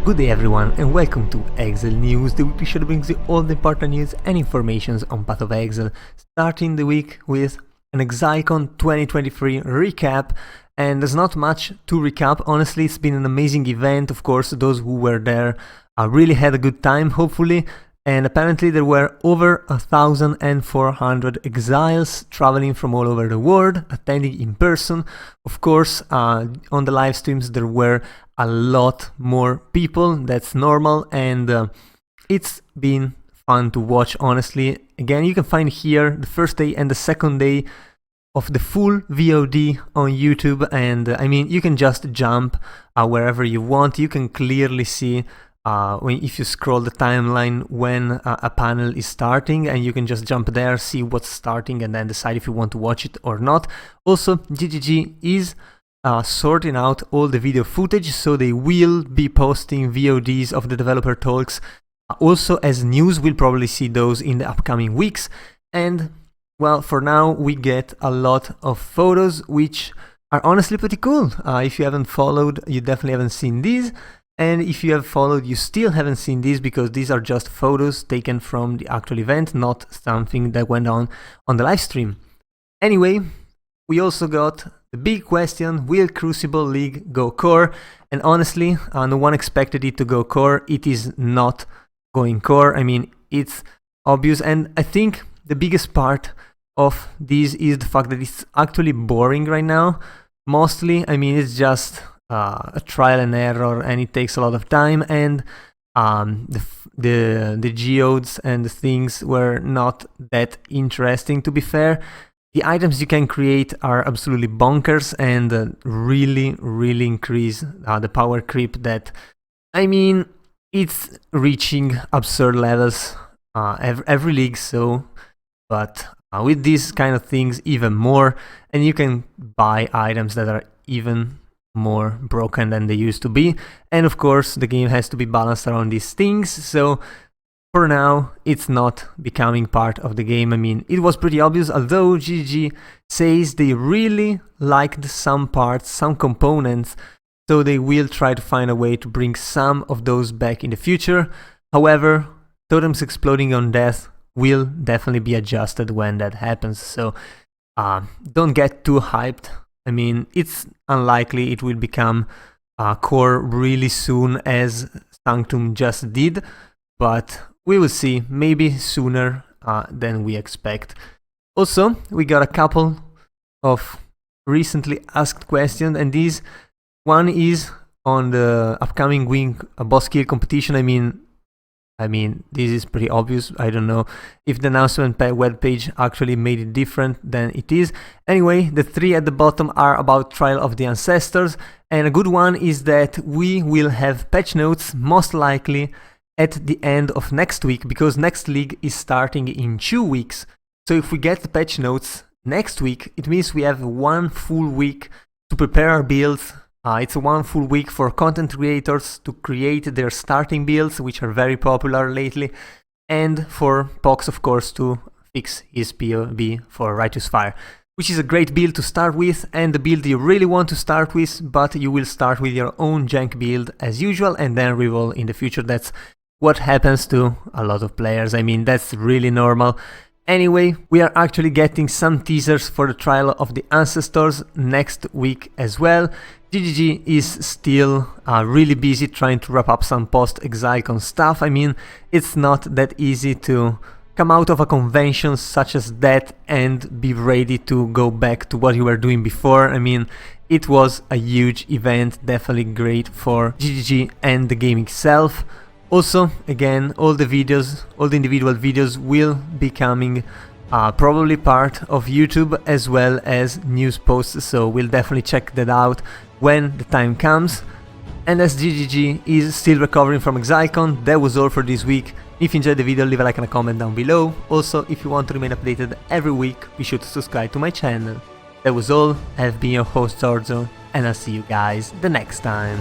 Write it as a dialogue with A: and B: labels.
A: Good day everyone and welcome to Exile News, the weekly show that brings you all the important news and information on Path of Exile, starting the week with an ExileCon 2023 recap. And there's not much to recap, honestly. It's been an amazing event. Of course, those who were there really had a good time, hopefully. And apparently there were over 1,400 exiles traveling from all over the world, attending in person. Of course, on the live streams there were a lot more people, that's normal, and it's been fun to watch, honestly. Again, you can find here the first day and the second day of the full VOD on YouTube, and I mean, you can just jump wherever you want. You can clearly see if you scroll the timeline when a panel is starting, and you can just jump there, see what's starting, and then decide if you want to watch it or not. Also, GGG is sorting out all the video footage, so they will be posting VODs of the developer talks. Also, as news, we'll probably see those in the upcoming weeks. And well, for now, we get a lot of photos, which are honestly pretty cool. If you haven't followed, you definitely haven't seen these. And if you have followed, you still haven't seen these, because these are just photos taken from the actual event, not something that went on the live stream. Anyway, we also got the big question: will Crucible League go core? And honestly, no one expected it to go core. It is not going core. I mean, it's obvious, and I think the biggest part of this is the fact that it's actually boring right now. Mostly, I mean, it's just a trial and error, and it takes a lot of time, and the geodes and the things were not that interesting, to be fair. The items you can create are absolutely bonkers and really increase the power creep that, I mean, it's reaching absurd levels every league, so, but with these kind of things even more, and you can buy items that are even more broken than they used to be. And of course, the game has to be balanced around these things, so for now, it's not becoming part of the game. I mean, it was pretty obvious, although GG says they really liked some parts, some components, so they will try to find a way to bring some of those back in the future. However, totems exploding on death will definitely be adjusted when that happens, so don't get too hyped. I mean, it's unlikely it will become core really soon, as Sanctum just did, but we will see, maybe sooner than we expect. Also, we got a couple of recently asked questions, and this one is on the upcoming wing boss kill competition. I mean, this is pretty obvious. I don't know if the announcement webpage actually made it different than it is. Anyway, the three at the bottom are about Trial of the Ancestors, and a good one is that we will have patch notes most likely at the end of next week, because next league is starting in 2 weeks. So if we get the patch notes next week, it means we have 1 full week to prepare our builds. It's 1 full week for content creators to create their starting builds, which are very popular lately, and for Pox, of course, to fix his POB for Righteous Fire, which is a great build to start with, and the build you really want to start with, but you will start with your own jank build as usual, and then reroll in the future. That's what happens to a lot of players. I mean, that's really normal. Anyway, we are actually getting some teasers for the Trial of the Ancestors next week as well. GGG is still really busy trying to wrap up some post-ExileCon stuff. I mean, it's not that easy to come out of a convention such as that and be ready to go back to what you were doing before. I mean, it was a huge event, definitely great for GGG and the game itself. Also, again, all the individual videos will be coming probably part of YouTube as well as news posts, so we'll definitely check that out when the time comes. And as GGG is still recovering from ExileCon, that was all for this week. If you enjoyed the video, leave a like and a comment down below. Also, if you want to remain updated every week, be sure to subscribe to my channel. That was all. I've been your host Zorzo, and I'll see you guys the next time.